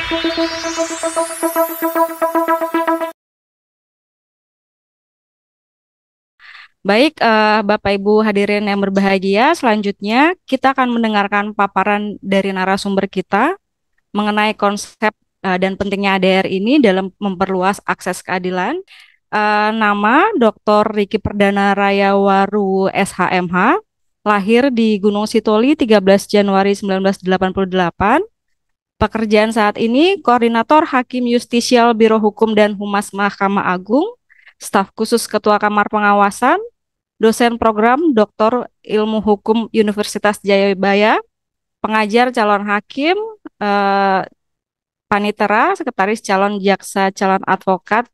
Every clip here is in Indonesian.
Baik, Bapak Ibu hadirin yang berbahagia, selanjutnya kita akan mendengarkan paparan dari narasumber kita mengenai konsep dan pentingnya ADR ini dalam memperluas akses keadilan. Nama Dr. Riki Perdana Rayawaru SHMH, lahir di Gunung Sitoli 13 Januari 1988. Pekerjaan saat ini Koordinator Hakim Justisial Biro Hukum dan Humas Mahkamah Agung, Staf Khusus Ketua Kamar Pengawasan, dosen program Doktor Ilmu Hukum Universitas Jayabaya, pengajar calon hakim, eh, panitera, sekretaris calon jaksa, calon advokat,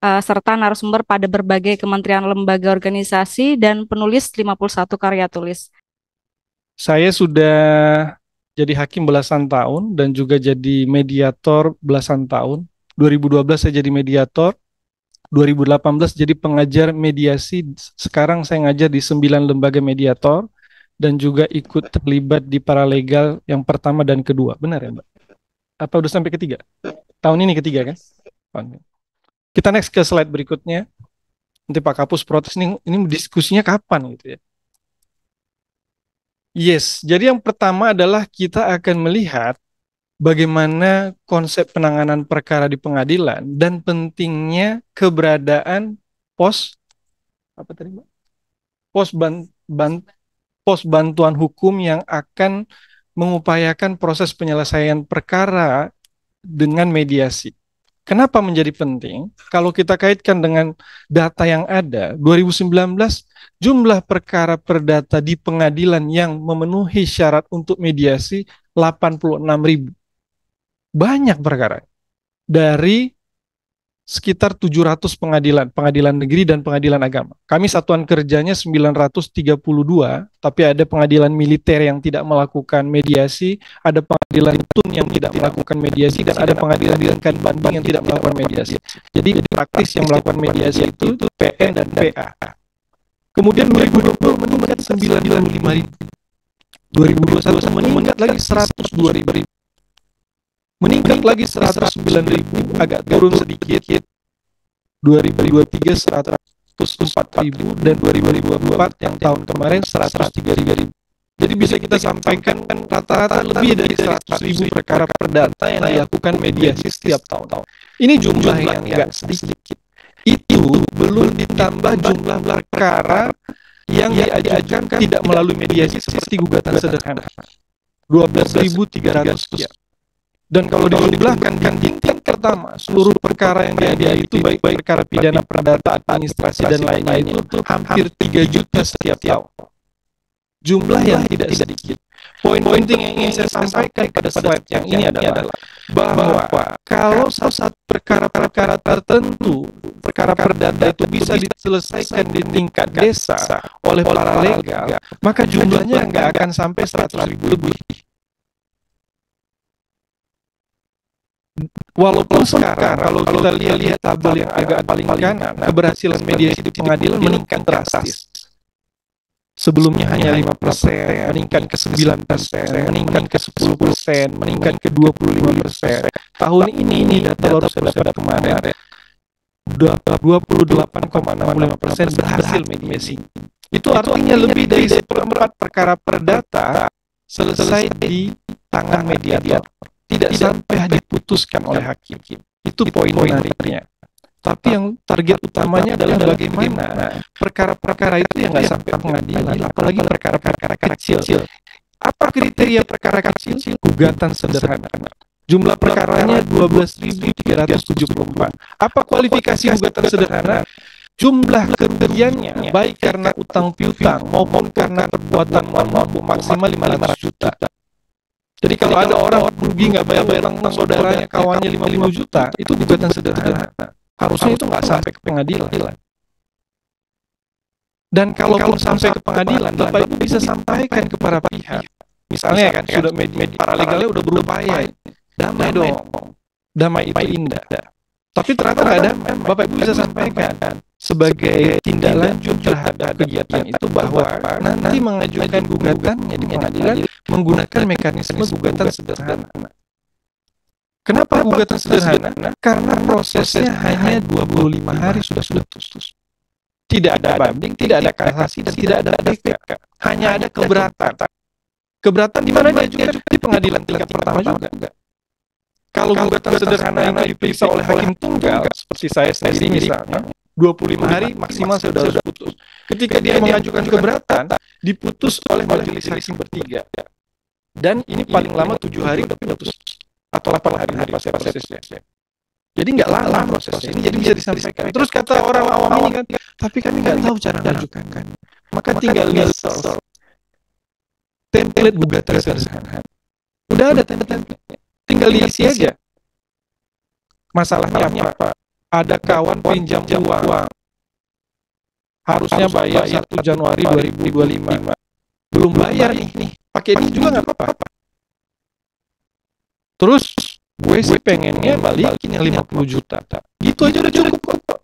serta narasumber pada berbagai kementerian lembaga organisasi dan penulis 51 karya tulis. Saya sudah jadi hakim belasan tahun dan juga jadi mediator belasan tahun. 2012 saya jadi mediator, 2018 jadi pengajar mediasi. Sekarang saya ngajar di 9 lembaga mediator dan juga ikut terlibat di paralegal yang pertama dan kedua. Benar ya, Mbak? Apa udah sampai ketiga? Tahun ini ketiga kan? Kita next ke slide berikutnya. Nanti Pak Kapus protes ini diskusinya kapan gitu ya. Yes, jadi yang pertama adalah kita akan melihat bagaimana konsep penanganan perkara di pengadilan dan pentingnya keberadaan pos apa tadi, Mbak? Pos pos bantuan hukum yang akan mengupayakan proses penyelesaian perkara dengan mediasi. Kenapa menjadi penting? Kalau kita kaitkan dengan data yang ada, 2019 jumlah perkara perdata di pengadilan yang memenuhi syarat untuk mediasi 86.000. Banyak perkara. Dari sekitar 700 pengadilan negeri dan pengadilan agama. Kami satuan kerjanya 932, tapi ada pengadilan militer yang tidak melakukan mediasi, ada pengadilan tun yang tidak melakukan mediasi, dan ada pengadilan tingkat banding yang tidak melakukan mediasi. Jadi praktis yang melakukan mediasi itu PN dan PA. Kemudian 2020 meningkat 95.000. 2021 meningkat lagi 102.000. Meningkat lagi 109.000, agak turun sedikit. 2023 104.000 dan 2024 yang tahun kemarin 103.000. Jadi bisa kita sampaikan rata-rata lebih dari 100.000 perkara perdata yang dilakukan mediasi setiap tahun. Ini jumlah yang enggak sedikit. Itu belum ditambah jumlah perkara yang diajukan tidak melalui mediasi seperti gugatan sederhana. 12.300 sekian. Dan kalau dijumlahkan di tingkat pertama, seluruh perkara yang diadili itu baik perkara pidana, perdata, administrasi, dan lain-lain itu hampir 3 juta setiap tahun. Jumlah yang tidak sedikit. Poin penting yang ingin saya sampaikan pada slide yang ini adalah bahwa kalau satu perkara-perkara tertentu, perkara perdata itu bisa diselesaikan di tingkat desa oleh para legal, maka jumlahnya nggak akan sampai 100.000 lebih. Walaupun sekarang kalau kita lihat tabel yang agak paling kanan, keberhasilan mediasi di pengadilan meningkat drastis. Sebelumnya hanya 5%, meningkat ke 9%, meningkat ke 10%, meningkat ke 25%. Tahun ini data baru saya dapat kemarin, 28,65% berhasil mediasi. Itu artinya lebih dari 1/4 perkara perdata selesai di tangan mediator. Tidak sampai diputuskan oleh hakim. Itu poin menariknya. Tapi yang target utamanya adalah bagaimana perkara-perkara itu yang nggak sampai pengadilan, apalagi perkara-perkara kecil. Apa kriteria perkara kecil? Gugatan sederhana. Jumlah perkaranya 12.374. Apa kualifikasi gugatan sederhana? Jumlah kerugiannya, baik karena utang piutang maupun karena perbuatan mampu maksimal 500 juta. Jadi kalau ada orang rugi nggak bayar utang saudaranya, kawannya 50 juta, itu gugatan sederhana. Harusnya itu nggak sampai ke pengadilan. Dan kalaupun sampai ke pengadilan, Bapak Ibu bisa sampaikan ke para pihak. Misalnya kan, sudah paralegalnya udah berupaya, damai dong. Damai itu indah. Tapi ternyata nggak damai, Bapak Ibu bisa sampaikan sebagai tindak lanjut terhadap kegiatan itu bahwa nanti mengajukan gugatannya di pengadilan menggunakan mekanisme gugatan sederhana. Kenapa gugatan sederhana? Karena prosesnya hanya 25 hari sudah putus. Tidak ada banding, tidak ada kasasi, dan tidak ada PK. Hanya ada keberatan. Keberatan di mana diajukan? Di pengadilan tingkat pertama juga. Kalau gugatan sederhana yang diperiksa oleh hakim tunggal, seperti saya sendiri misalnya, 25 hari maksimal saya sudah putus. Ketika dia mengajukan keberatan, diputus oleh majelis hakim bertiga. Dan ini paling lama 7 hari udah putus. Atau 8 hari prosesnya. Jadi nggak lama prosesnya. Ini jadi bisa disampaikan. Terus kata orang awam ini kan, tapi kami nggak tahu cara mengajukan. Maka tinggal lihat template gugatan sederhana. Udah ada template. Tinggal diisi aja. Masalahnya apa? Ada kawan pinjam uang. Harusnya bayar 1 Januari 2025. Belum bayar nih. Pakai ini juga nggak apa-apa. Terus gue sih pengennya balikin yang 50 juta. Gitu aja udah cukup kok.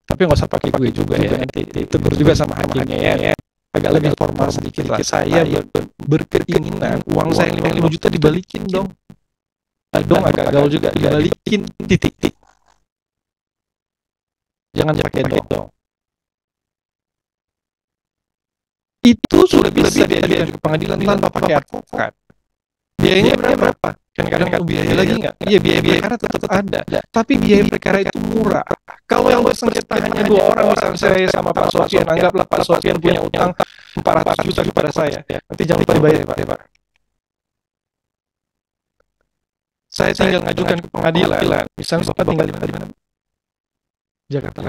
Tapi nggak usah pakai gue juga ya. Nanti ditegur juga sama hakimnya ya. Agak lebih formal sedikit lah. Saya berkeinginan uang saya 50 juta dibalikin dong. Dong agak gaul juga, dibalikin titik. Jangan pakai dong. Itu sudah bisa diajukan ke pengadilan tanpa pakai advokat. Biayanya berapa? Kadang-kadang biaya lagi nggak? Iya, biaya perkara tetap ada. Tapi biaya perkara itu murah. Kalau yang bersengketa hanya 2 orang, misalnya saya sama Pak Sofian, anggaplah Pak Sofian punya utang 400 juta kepada saya. Nanti jangan lupa dibayar ya Pak. Saya tinggal ngajukan ke pengadilan. Misalnya Bapak tinggal di mana? Jakarta.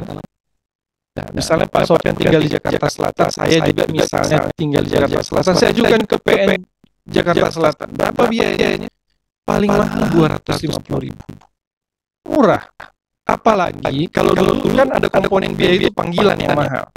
Nah, misalnya Pak Sofian tinggal di Jakarta Selatan, saya juga misalnya tinggal di Jakarta Selatan, saya ajukan ke PN Jakarta Selatan. Berapa biayanya? Paling mahal 250.000. Murah. Apalagi kalau dulu kan ada komponen biaya itu panggilan yang mahal.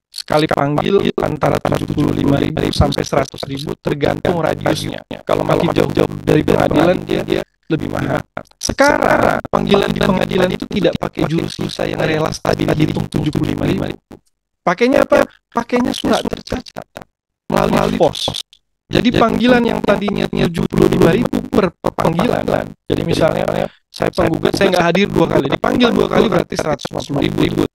Sekali panggil antara 75.000 sampai 100.000 tergantung radiusnya. Kalau makin jauh-jauh dari pengadilan dia lebih mahal. Sekarang panggilan di pengadilan itu tidak pakai jurus susah yang relas tadi dihitung 75.000. Pakainya apa? Pakainya surat tercatat melalui pos. Jadi panggilan yang tadinya 75.000 per panggilan. Jadi misalnya saya penggugat, saya nggak hadir 2 kali, dipanggil 2 kali berarti 150.000.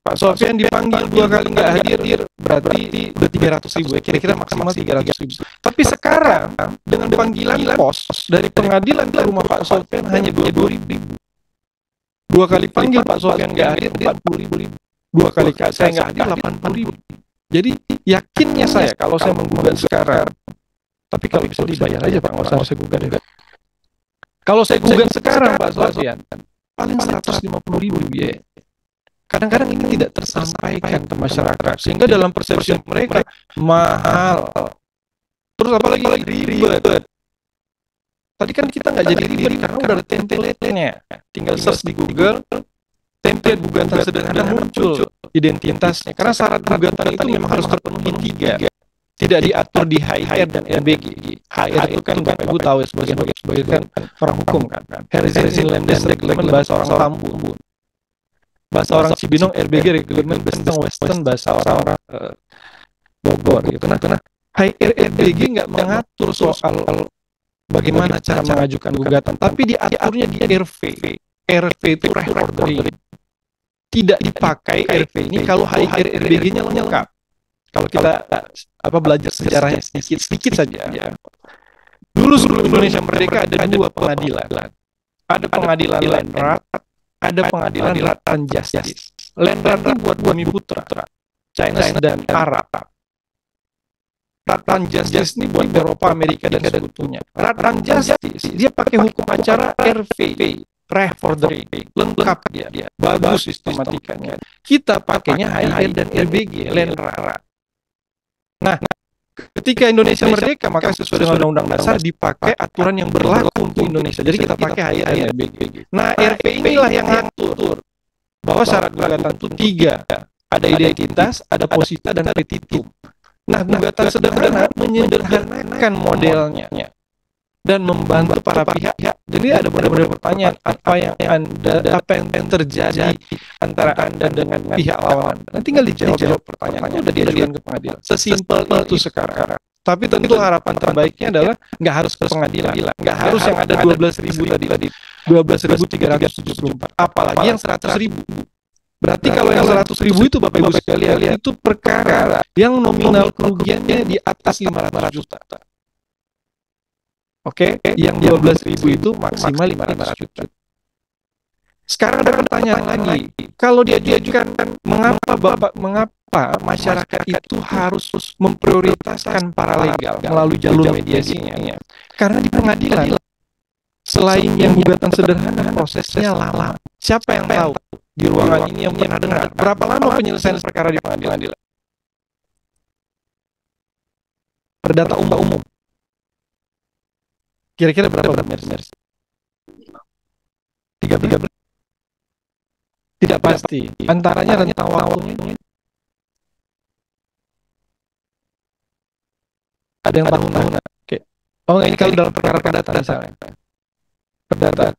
Pak Sofian dipanggil 2 kali nggak hadir berarti udah 300.000. Kira-kira maksimal 300.000. Tapi sekarang dengan panggilan pos dari pengadilan ke rumah Pak Sofian hanya 22.000. 2 kali panggil Pak Sofian nggak hadir 40.000. 2 kali saya nggak hadir 80.000. Jadi yakinnya saya kalau saya menggugat sekarang, tapi kalau bisa dibayar aja Pak, nggak usah saya gugat juga. Kalau saya gugat sekarang Pak Sofian, paling 150.000 biaya. Kadang-kadang ini tidak tersampaikan ke masyarakat, sehingga dalam persepsi mereka mahal. Terus apalagi ribet. Tadi kan kita nggak jadi ribet karena udah ada template-nya. Tinggal search di Google, template gugatan sederhana muncul identitasnya. Karena syarat gugatan itu memang harus terpenuhi 3. Tidak diatur di HR dan RBG. HR itu kan Bapak Ibu tahu ya, sebagai kan orang hukum kan. Horizontal Landes Reglement bahasa orang Tambun. Bahasa orang Cibinong RBG Reglement Benteng Western bahasa orang Bogor gitu. Karena HR RBG nggak mengatur soal bagaimana cara mengajukan gugatan, tapi diaturnya di RV. RV itu ordering. Tidak dipakai RV ini kalau HIRBG-nya lengkap. Kalau kita belajar sejarahnya sedikit saja. Dulu sebelum Indonesia merdeka ada 2 pengadilan. Ada pengadilan Landrat, ada pengadilan Ratan Justice. Landrat itu buat Bumi Putra, China dan Arab. Ratan Justice ini buat Eropa, Amerika dan sekutunya. Ratan Justice dia pakai hukum acara RV. Reordering lengkap dia, bagus sistematikanya. Kita pakainya HIR dan RBG, Landrat. Nah, ketika Indonesia merdeka, maka sesuai dengan Undang-Undang Dasar dipakai aturan yang berlaku untuk Indonesia. Jadi kita pakai HIR dan RBG. Nah, RV inilah yang ngatur bahwa syarat gugatan itu 3. Ada identitas, ada posita, dan petitum. Nah, gugatan sederhana menyederhanakan modelnya dan membantu para pihak. Jadi ada beberapa pertanyaan, apa yang terjadi antara Anda dengan pihak lawan. Nanti tinggal dijawab pertanyaan itu udah diajukan ke pengadilan. Sesimpel itu sekarang. Tapi tentu harapan terbaiknya adalah nggak harus ke pengadilan, nggak harus yang ada 12.000 tadi, 12.374, apalagi yang 100.000. Berarti kalau yang 100.000 itu Bapak Ibu sekalian, itu perkara yang nominal kerugiannya di atas 500 juta. Oke, yang 12.000 itu maksimal 500 juta. Sekarang ada pertanyaan lagi, kalau dia diajukan, mengapa masyarakat itu harus memprioritaskan paralegal melalui jalur mediasinya? Karena di pengadilan, selain yang gugatan sederhana, prosesnya lama. Siapa yang tahu di ruangan ini yang pernah dengar berapa lama penyelesaian perkara di pengadilan? Perdata umum. Kira-kira berapa benar? 13. Tidak pasti. Antaranya rentang waktunya. Ada yang tahunan. Oke. Oh, ini kalau dalam perkara perdata misalnya. Perdata.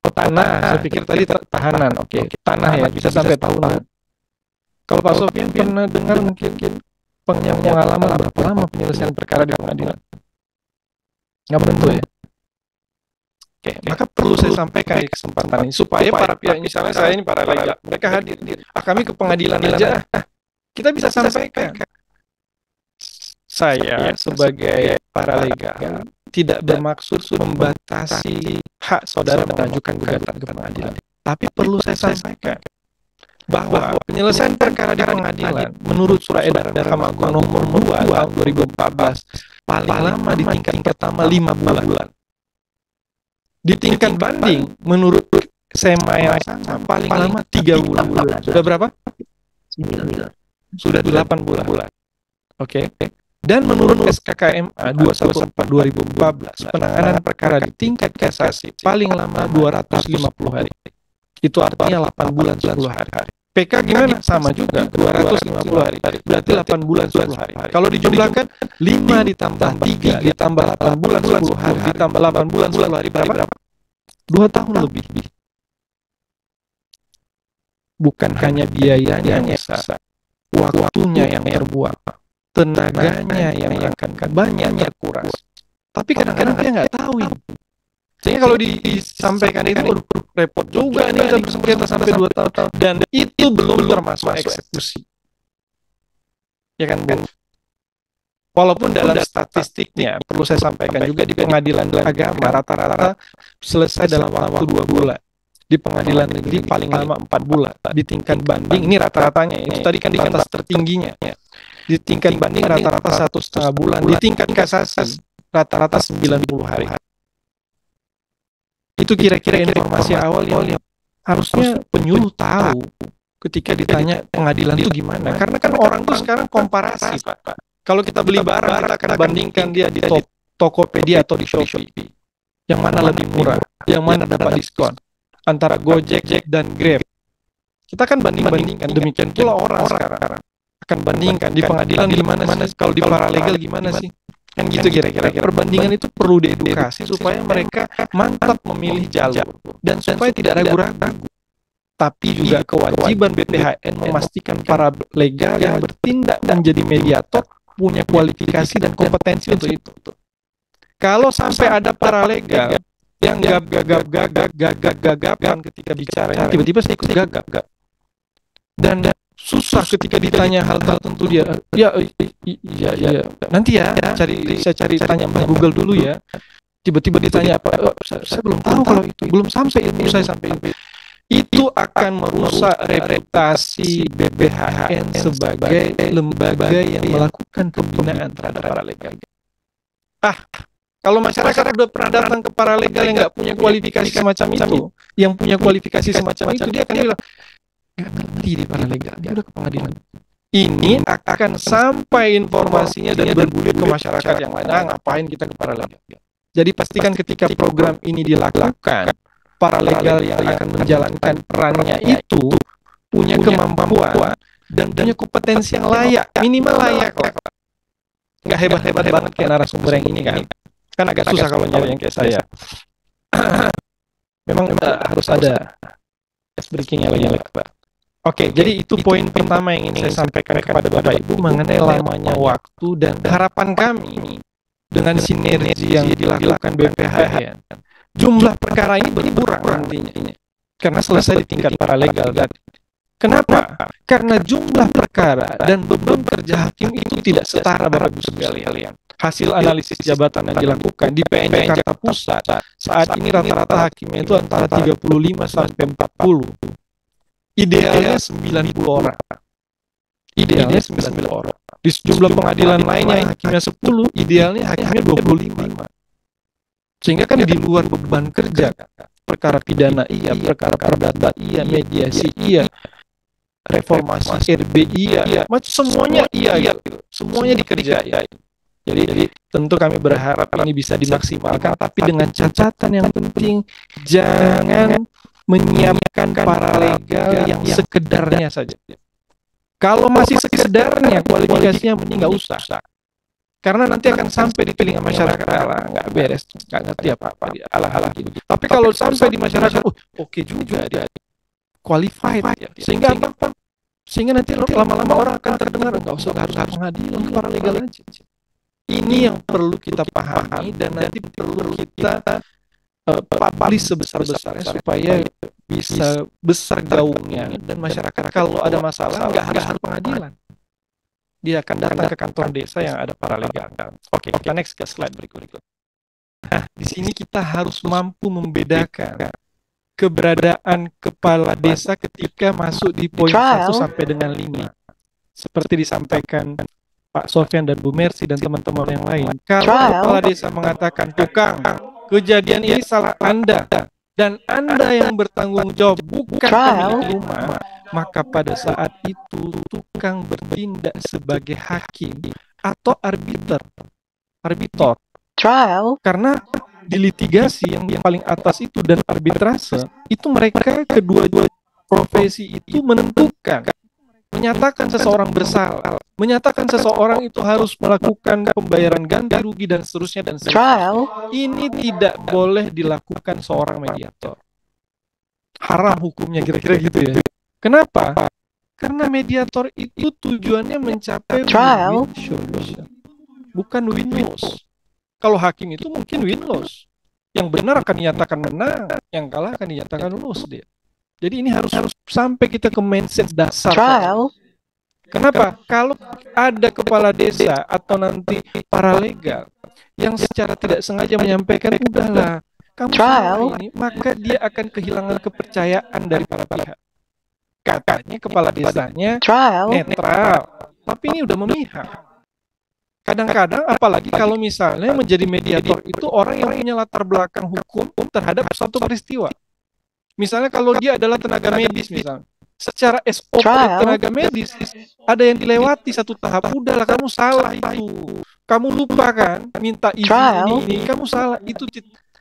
Oh, tanah. Saya pikir tadi tahanan. Oke. Tanah ya bisa sampai tahunan. Kalau Pak Sofian pernah dengar mungkin pengalaman berapa lama penyelesaian perkara di pengadilan? Nggak menentu ya. Oke, maka perlu saya sampaikan di kesempatan ini supaya para pihak, misalnya saya ini para legal, mereka hadir, kami ke pengadilan aja, kita bisa sampaikan. Saya sebagai para legal tidak bermaksud membatasi hak saudara mengajukan gugatan ke pengadilan, tapi perlu saya sampaikan bahwa penyelesaian perkara di pengadilan menurut surat edaran Mahkamah Agung nomor 2 tahun 2014 paling lama di tingkat pertama 5 bulan. Di tingkat banding, menurut SEMA yang sama, paling lama 3 bulan. Sudah berapa? 9. Sudah 8 bulan. Oke. Dan menurut SKKMA 214/2014, penanganan perkara di tingkat kasasi paling lama 250 hari. Itu artinya 8 bulan 10 hari. PK gimana? Sama juga, 250 hari. Berarti 8 bulan 10 hari. Kalau dijumlahkan, 5 ditambah 3 ditambah 8 bulan 10 hari ditambah 8 bulan 10 hari berapa? 2 tahun lebih. Bukan hanya biayanya yang besar, waktunya yang terbuang, tenaganya yang akan banyaknya kuras. Tapi kadang-kadang dia nggak tahu ini. Sehingga kalau disampaikan itu repot juga ini bisa bersengketa sampai 2 tahun dan itu belum termasuk eksekusi. Ya kan, Bu? Walaupun dalam statistiknya perlu saya sampaikan juga di pengadilan agama rata-rata selesai dalam waktu 2 bulan. Di pengadilan negeri paling lama 4 bulan. Di tingkat banding ini rata-ratanya itu tadi kan batas tertingginya. Di tingkat banding rata-rata 1,5 bulan. Di tingkat kasasi rata-rata 90 hari. Itu kira-kira informasi awal yang harusnya penyuluh tahu ketika ditanya pengadilan itu gimana. Karena kan orang tuh sekarang komparasi, Pak. Kalau kita beli barang, kita akan bandingkan dia di Tokopedia atau di Shopee. Yang mana lebih murah, yang mana dapat diskon. Antara Gojek dan Grab. Kita kan banding-bandingkan. Demikian pula orang sekarang akan bandingkan di pengadilan gimana sih, kalau di paralegal gimana sih. Kan gitu kira-kira. Perbandingan itu perlu diedukasi supaya mereka mantap memilih jalur. Dan supaya tidak ragu-ragu. Tapi juga kewajiban BPHN memastikan para legal yang bertindak menjadi mediator punya kualifikasi dan kompetensi untuk itu. Kalau sampai ada para legal yang gagap-gagapan ketika bicaranya, tiba-tiba saya ikut gagap. Dan susah ketika ditanya hal tertentu dia, nanti ya, saya cari tanya Google dulu ya. Tiba-tiba ditanya apa? Saya belum tahu kalau itu, belum sampai ilmu saya sampai itu. Itu akan merusak reputasi BPHN sebagai lembaga yang melakukan pembinaan terhadap para legal. Kalau masyarakat udah pernah datang ke para legal yang nggak punya kualifikasi semacam itu, yang punya kualifikasi semacam itu, dia akan bilang, nggak ngerti di para legal, dia udah ke pengadilan. Ini akan sampai informasinya dan bergulir ke masyarakat yang lain. Ngapain kita ke para legal? Jadi pastikan ketika program ini dilakukan, para legal yang akan menjalankan perannya itu punya kemampuan dan punya kompetensi yang layak, minimal layak lah. Nggak hebat-hebat banget kayak narasumber yang ini kan agak susah kalau nyari yang kayak saya. Memang harus ada ice breakingnya lagi, Pak. Oke, jadi itu poin pertama yang ingin saya sampaikan kepada Bapak Ibu mengenai lamanya waktu dan harapan kami dengan sinergi yang dilakukan BPHN. Jumlah perkara ini berkurang nantinya karena selesai di tingkat paralegal. Kenapa? Karena jumlah perkara dan beban kerja hakim itu tidak setara, Bapak Ibu sekalian. Hasil analisis jabatan yang dilakukan di PN Jakarta Pusat saat ini rata-rata hakimnya itu antara 35 sampai 40. Idealnya 90 orang. Idealnya 90 orang. Di sejumlah pengadilan lain yang hakimnya 10, idealnya hakimnya 25. Sehingga kan di luar beban kerja. Perkara pidana iya, perkara perdata iya, mediasi iya, reformasi RB iya, semuanya iya gitu. Semuanya dikerjain. Jadi tentu kami berharap ini bisa dimaksimalkan, tapi dengan catatan yang penting, jangan menyiapkan paralegal yang sekedarnya saja. Kalau masih sekedarnya, kualifikasinya mending nggak usah. Karena nanti akan sampai di telinga masyarakat, alah nggak beres, nggak ngerti apa-apa, alah-alah gitu. Tapi kalau sampai di masyarakat, oke juga dia qualified, ya. Sehingga nanti lama-lama orang akan terdengar, nggak usah harus pengadilan, paralegal aja. Ini yang perlu kita pahami dan nanti perlu kita publish sebesar-besarnya supaya bisa besar gaungnya dan masyarakat kalau ada masalah nggak harus pengadilan, dia akan datang ke kantor desa yang ada paralegal. Oke, kita next ke slide berikut. Nah, di sini kita harus mampu membedakan keberadaan kepala desa ketika masuk di poin 1 sampai dengan 5. Seperti disampaikan Pak Sofyan dan Bu Mercy dan teman-teman yang lain. Kalau kepala desa mengatakan, tukang, kejadian ini salah Anda dan Anda yang bertanggung jawab, bukan pemilik rumah, maka pada saat itu tukang bertindak sebagai hakim atau arbiter. Karena di litigasi yang paling atas itu dan arbitrase itu mereka kedua-dua profesi itu menentukan, menyatakan seseorang bersalah, menyatakan seseorang itu harus melakukan pembayaran ganti rugi dan seterusnya dan seterusnya. Ini tidak boleh dilakukan seorang mediator. Haram hukumnya, kira-kira gitu ya. Kenapa? Karena mediator itu tujuannya mencapai win-win solution, bukan win-loss. Kalau hakim itu mungkin win-loss. Yang benar akan dinyatakan menang, yang kalah akan dinyatakan loss dia. Jadi ini harus sampai kita ke mindset dasar. Kenapa? Kalau ada kepala desa atau nanti paralegal yang secara tidak sengaja menyampaikan, udahlah, kamu salah ini, maka dia akan kehilangan kepercayaan dari para pihak. Katanya kepala desanya netral, tapi ini udah memihak. Kadang-kadang apalagi kalau misalnya menjadi mediator itu orang yang punya latar belakang hukum terhadap suatu peristiwa. Misalnya kalau dia adalah tenaga medis misalnya, secara SOP tenaga medis ada yang dilewati satu tahap, udahlah kamu salah itu, kamu lupa kan minta izin ini, kamu salah itu,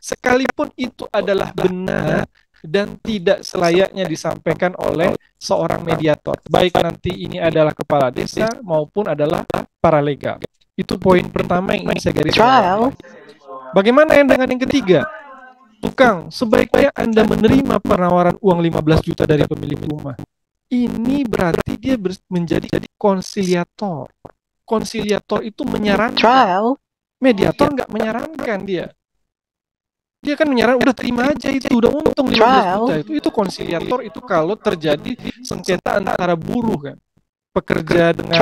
sekalipun itu adalah benar dan tidak selayaknya disampaikan oleh seorang mediator, baik nanti ini adalah kepala desa maupun adalah paralegal. Itu poin pertama yang ingin saya garis bawahi. Bagaimana yang dengan yang ketiga? Tukang, sebaiknya Anda menerima penawaran uang 15 juta dari pemilik rumah. Ini berarti dia menjadi konsiliator. Konsiliator itu menyarankan. Mediator nggak menyarankan dia. Dia kan menyarankan, udah terima aja itu, udah untung 15 juta itu. Itu konsiliator itu kalau terjadi sengketa antara buruh kan. Pekerja dengan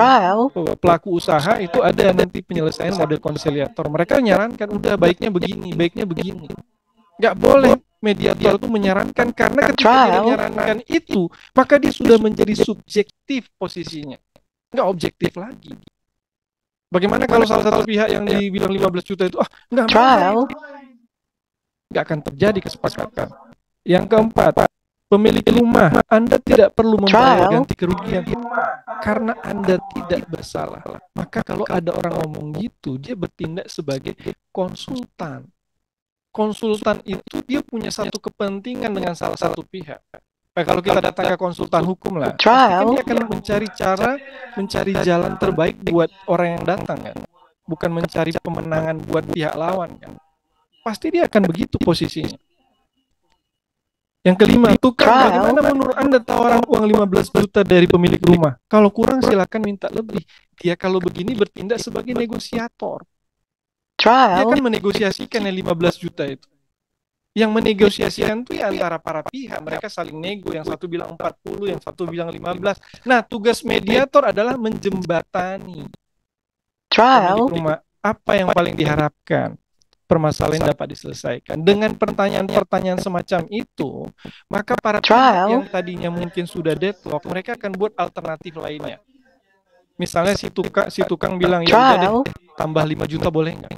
pelaku usaha itu ada nanti penyelesaian mode konsiliator. Mereka menyarankan, udah baiknya begini, baiknya begini. Nggak boleh mediator itu menyarankan, karena ketika dia menyarankan itu, maka dia sudah menjadi subjektif posisinya, nggak objektif lagi. Bagaimana kalau salah satu pihak yang dibilang 15 juta itu, nggak akan terjadi kesepakatan. Yang keempat, pemilik rumah, Anda tidak perlu membayar ganti kerugian karena Anda tidak bersalah. Maka kalau ada orang ngomong gitu, dia bertindak sebagai konsultan. Konsultan itu dia punya satu kepentingan dengan salah satu pihak. Nah, kalau kita datang ke konsultan hukum lah, pasti dia akan mencari cara, mencari jalan terbaik buat orang yang datang kan, bukan mencari pemenangan buat pihak lawan kan. Pasti dia akan begitu posisinya. Yang kelima, tukang, Trial. bagaimana menurut Anda tawaran uang 15 juta dari pemilik rumah? Kalau kurang silakan minta lebih. Dia kalau begini bertindak sebagai negosiator. Dia kan Trial. menegosiasikan yang 15 juta itu. Yang menegosiasikan itu ya antara para pihak. Mereka saling nego, yang satu bilang 40, yang satu bilang 15. Nah, tugas mediator adalah menjembatani pemilik Trial. rumah. Apa yang paling diharapkan? Permasalahan dapat diselesaikan. Dengan pertanyaan-pertanyaan semacam itu, maka para pihak yang tadinya mungkin sudah deadlock, mereka akan buat alternatif lainnya. Misalnya si tukang bilang, ya udah deh, tambah 5 juta boleh nggak?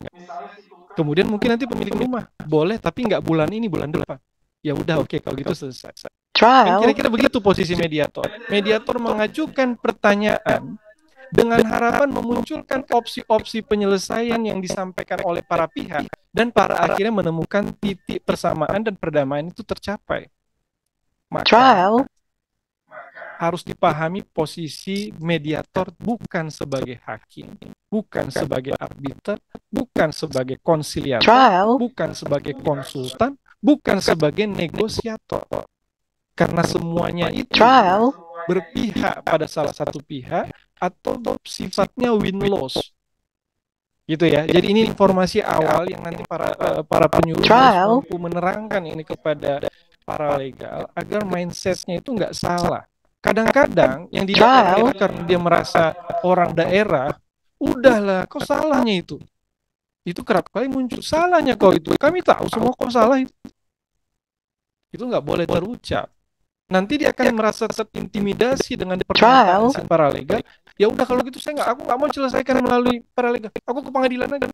Kemudian mungkin nanti pemilik rumah, boleh tapi nggak bulan ini, bulan depan. Ya udah, oke, kalau gitu selesai. Kan kira-kira begitu posisi mediator. Mediator mengajukan pertanyaan dengan harapan memunculkan opsi-opsi penyelesaian yang disampaikan oleh para pihak dan para akhirnya menemukan titik persamaan dan perdamaian itu tercapai. Maka harus dipahami posisi mediator bukan sebagai hakim, bukan sebagai arbiter, bukan sebagai konsiliator, bukan sebagai konsultan, bukan sebagai negosiator. Karena semuanya itu berpihak pada salah satu pihak atau sifatnya win-loss, gitu ya. Jadi ini informasi awal yang nanti para penyuluh harus mampu menerangkan ini kepada para legal agar mindsetnya itu nggak salah. Kadang-kadang yang di daerah karena dia merasa orang daerah, udahlah, kok salahnya itu kerap kali muncul, salahnya kau itu, kami tahu semua kok salah itu nggak boleh terucap. Nanti dia akan merasa terintimidasi dengan pernyataan para legal. Ya udah kalau gitu aku nggak mau selesaikan melalui para legal. Aku ke pengadilan aja.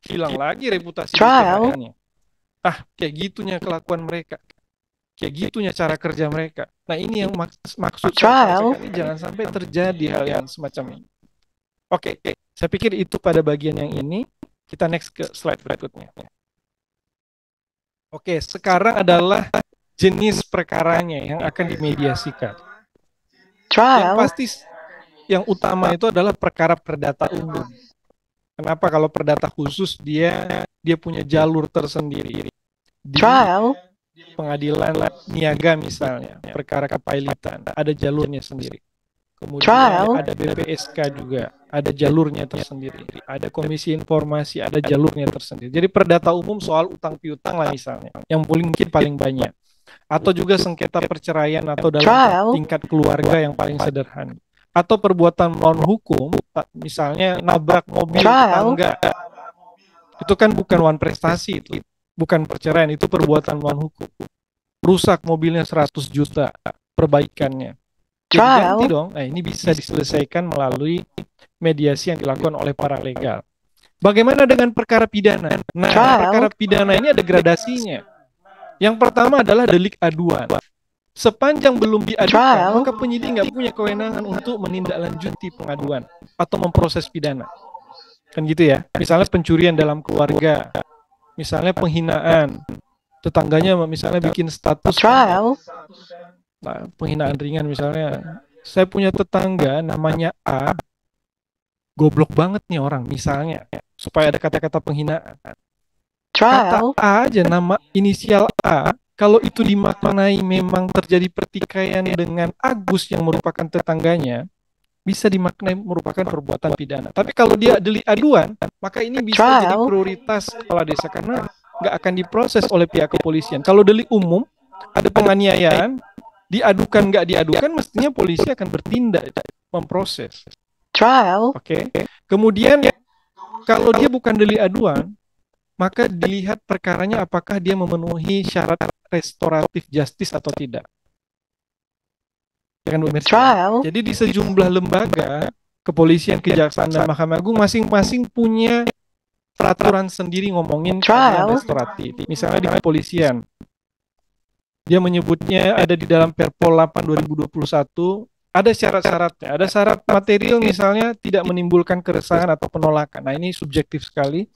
Hilang lagi reputasi usahanya. Kayak gitunya kelakuan mereka. Kayak gitunya cara kerja mereka. Nah ini yang maksud saya sekali, jangan sampai terjadi hal yang semacam ini. Oke, saya pikir itu pada bagian yang ini. Kita next ke slide berikutnya. Oke, sekarang adalah jenis perkaranya yang akan dimediasikan. Yang pasti yang utama itu adalah perkara perdata umum. Kenapa? Kalau perdata khusus dia punya jalur tersendiri. Di pengadilan niaga misalnya, perkara kepailitan, ada jalurnya sendiri. Kemudian ada BPSK juga, ada jalurnya tersendiri. Ada komisi informasi, ada jalurnya tersendiri. Jadi perdata umum soal utang piutang lah misalnya, yang mungkin paling banyak. Atau juga sengketa perceraian atau dalam tingkat keluarga yang paling sederhana. Atau perbuatan melawan hukum, misalnya nabrak mobil tetangga. Itu kan bukan wan prestasi, itu bukan perceraian, itu perbuatan melawan hukum. Rusak mobilnya 100 juta, perbaikannya. Ganti dong. Nah, ini bisa diselesaikan melalui mediasi yang dilakukan oleh para legal. Bagaimana dengan perkara pidana? Nah, perkara pidana ini ada gradasinya. Yang pertama adalah delik aduan. Sepanjang belum diadukan, maka penyidik nggak punya kewenangan untuk menindaklanjuti pengaduan atau memproses pidana. Kan gitu ya. Misalnya pencurian dalam keluarga, misalnya penghinaan, tetangganya misalnya bikin status. Nah, penghinaan ringan misalnya, saya punya tetangga namanya A, goblok banget nih orang, misalnya, supaya ada kata-kata penghinaan. Kata A aja, nama inisial A, kalau itu dimaknai memang terjadi pertikaian dengan Agus yang merupakan tetangganya, bisa dimaknai merupakan perbuatan pidana. Tapi kalau dia delik aduan, maka ini bisa jadi prioritas kepala desa karena nggak akan diproses oleh pihak kepolisian. Kalau delik umum, ada penganiayaan, diadukan nggak diadukan, mestinya polisi akan bertindak memproses. Oke. Kemudian kalau dia bukan delik aduan, maka dilihat perkaranya apakah dia memenuhi syarat restoratif justice atau tidak. Ya kan, Bu Mercy? Jadi di sejumlah lembaga, kepolisian, kejaksaan, dan Mahkamah Agung masing-masing punya peraturan sendiri ngomongin keadilan restoratif. Misalnya di kepolisian, dia menyebutnya ada di dalam Perpol 8 2021, ada syarat-syaratnya. Ada syarat material misalnya tidak menimbulkan keresahan atau penolakan. Nah ini subjektif sekali.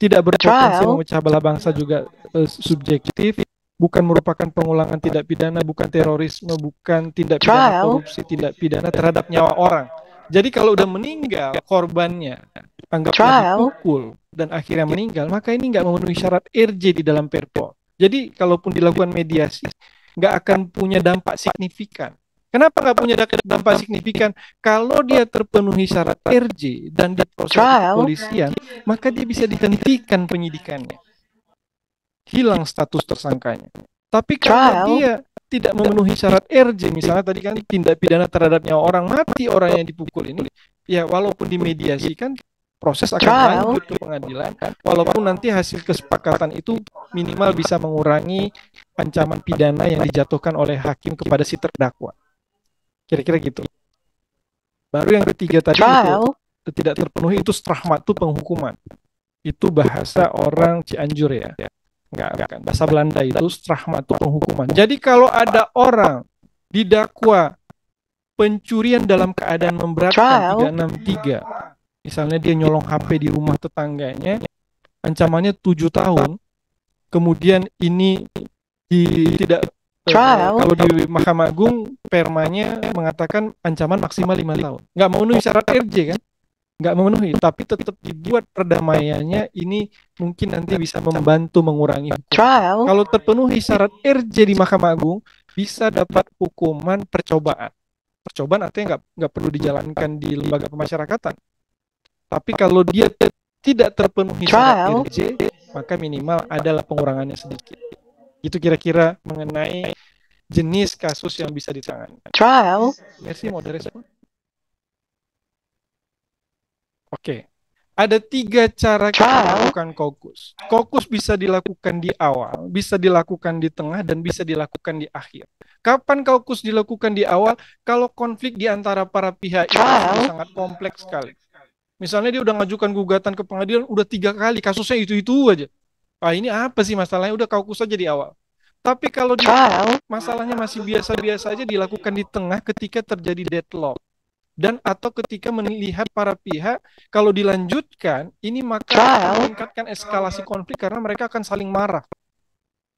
Tidak berpotensi memecah belah bangsa juga subjektif, bukan merupakan pengulangan tindak pidana, bukan terorisme, bukan tindak pidana korupsi, tindak pidana terhadap nyawa orang. Jadi kalau udah meninggal korbannya, anggaplah dipukul dan akhirnya meninggal, maka ini nggak memenuhi syarat RJ di dalam Perpol. Jadi kalaupun dilakukan mediasi, nggak akan punya dampak signifikan. Kenapa nggak punya dampak signifikan? Kalau dia terpenuhi syarat RJ dan diproses di kepolisian, maka dia bisa dihentikan penyidikannya. Hilang status tersangkanya. Tapi kalau dia tidak memenuhi syarat RJ, misalnya tadi kan tindak pidana terhadap nyawa orang, mati orang yang dipukul ini, ya walaupun dimediasikan, proses akan lanjut ke pengadilan, walaupun nanti hasil kesepakatan itu minimal bisa mengurangi ancaman pidana yang dijatuhkan oleh hakim kepada si terdakwa. Kira-kira gitu. Baru yang ketiga tadi itu tidak terpenuhi, itu strahmatu penghukuman. Itu bahasa orang Cianjur ya. Enggak, bahasa Belanda itu strahmatu penghukuman. Jadi kalau ada orang didakwa pencurian dalam keadaan memberatkan 363, misalnya dia nyolong HP di rumah tetangganya, ancamannya 7 tahun, kemudian ini tidak kalau di Mahkamah Agung permanya mengatakan ancaman maksimal 5 tahun. Nggak memenuhi syarat RJ kan? Nggak memenuhi, tapi tetap dibuat perdamaiannya, ini mungkin nanti bisa membantu mengurangi hukum. Kalau terpenuhi syarat RJ di Mahkamah Agung, bisa dapat hukuman percobaan. Percobaan artinya nggak perlu dijalankan di lembaga pemasyarakatan. Tapi kalau dia tidak terpenuhi syarat RJ, maka minimal adalah pengurangannya sedikit. Itu kira-kira mengenai jenis kasus yang bisa ditangani. Merci, mau ada respon? Oke. Ada 3 cara kita melakukan kaukus. Kaukus bisa dilakukan di awal, bisa dilakukan di tengah, dan bisa dilakukan di akhir. Kapan kaukus dilakukan di awal? Kalau konflik di antara para pihak itu sangat kompleks sekali. Misalnya dia udah ngajukan gugatan ke pengadilan, udah 3 kali, kasusnya itu-itu aja. Ini apa sih masalahnya? Udah kaukus aja di awal. Tapi kalau masalahnya masih biasa-biasa aja, dilakukan di tengah ketika terjadi deadlock. Dan atau ketika melihat para pihak, kalau dilanjutkan, ini maka meningkatkan eskalasi konflik karena mereka akan saling marah,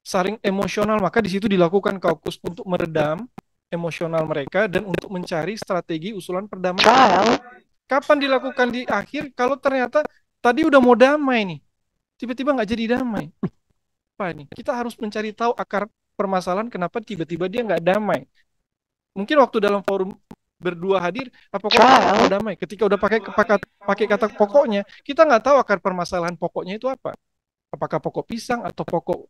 saling emosional. Maka di situ dilakukan kaukus untuk meredam emosional mereka dan untuk mencari strategi usulan perdamaian. Kapan dilakukan di akhir? Kalau ternyata tadi udah mau damai nih, tiba-tiba nggak jadi damai. Apa ini? Kita harus mencari tahu akar permasalahan kenapa tiba-tiba dia nggak damai. Mungkin waktu dalam forum berdua hadir, apakah mau damai? Ketika udah pakai kata pokoknya, kita nggak tahu akar permasalahan pokoknya itu apa. Apakah pokok pisang atau pokok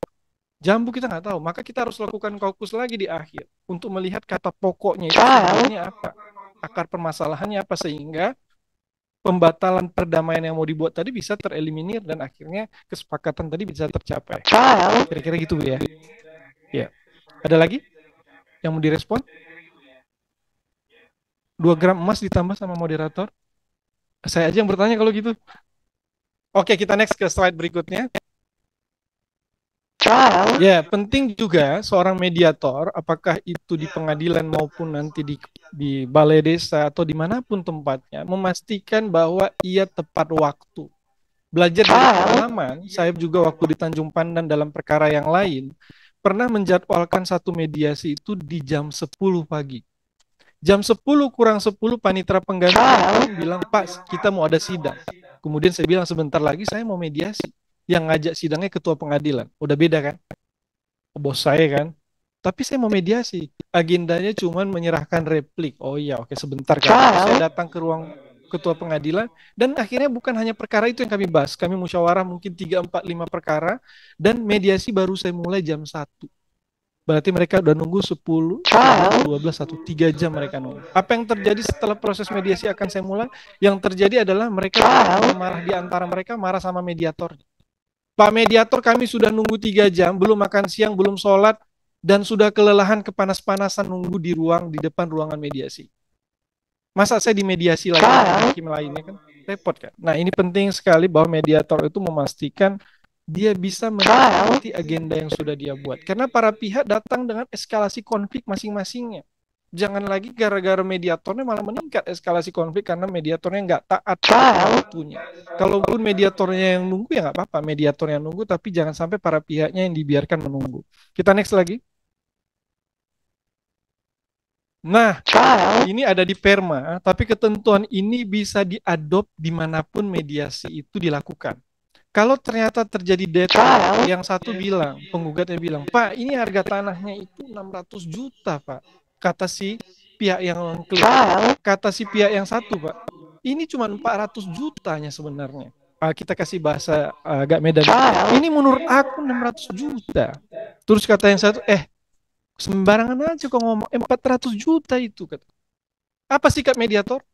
jambu, kita nggak tahu. Maka kita harus lakukan kaukus lagi di akhir untuk melihat kata pokoknya itu sebenarnya apa, akar permasalahannya apa, sehingga pembatalan perdamaian yang mau dibuat tadi bisa tereliminir dan akhirnya kesepakatan tadi bisa tercapai. Kira-kira gitu ya. Ya. Ada lagi yang mau direspon? 2 gram emas ditambah sama moderator? Saya aja yang bertanya kalau gitu. Oke, kita next ke slide berikutnya. Ya, penting juga seorang mediator, apakah itu di pengadilan maupun nanti di balai desa atau dimanapun tempatnya, memastikan bahwa ia tepat waktu. Belajar dari pengalaman, saya juga waktu di Tanjung Pandan dalam perkara yang lain, pernah menjadwalkan satu mediasi itu di jam 10 pagi. Jam 10 kurang 10 panitera pengganti bilang, Pak, kita mau ada sidang. Kemudian saya bilang, sebentar lagi saya mau mediasi. Yang ngajak sidangnya ketua pengadilan. Udah beda kan? Bos saya kan? Tapi saya mau mediasi. Agendanya cuma menyerahkan replik. Oh iya, oke, sebentar kan. Saya datang ke ruang ketua pengadilan. Dan akhirnya bukan hanya perkara itu yang kami bahas. Kami musyawarah mungkin 3, 4, 5 perkara. Dan mediasi baru saya mulai jam 1. Berarti mereka udah nunggu 10, 12, 1, 3 jam mereka nunggu. Apa yang terjadi setelah proses mediasi akan saya mulai? Yang terjadi adalah mereka marah di antara mereka, marah sama mediator. Pak mediator, kami sudah nunggu 3 jam, belum makan siang, belum sholat, dan sudah kelelahan kepanas-panasan nunggu di depan ruangan mediasi. Masa saya dimediasi lagi hakim lainnya, kan repot kan? Nah, ini penting sekali bahwa mediator itu memastikan dia bisa menepati agenda yang sudah dia buat. Karena para pihak datang dengan eskalasi konflik masing-masingnya. Jangan lagi gara-gara mediatornya malah meningkat eskalasi konflik karena mediatornya nggak taat waktunya. Kalaupun mediatornya yang nunggu, ya nggak apa-apa, mediator yang nunggu, tapi jangan sampai para pihaknya yang dibiarkan menunggu. Kita next lagi. Nah, ini ada di Perma, tapi ketentuan ini bisa diadop dimanapun mediasi itu dilakukan. Kalau ternyata terjadi debt, yang satu bilang, penggugatnya bilang, Pak, ini harga tanahnya itu 600 juta, Pak. Kata si pihak yang mengklaim. Kata si pihak yang satu, Pak, ini cuma 400 jutanya sebenarnya. Kita kasih bahasa agak medan. Ini menurut aku 600 juta. Terus kata yang satu, sembarangan aja kok ngomong, 400 juta itu. Kata. Apa sikap mediator?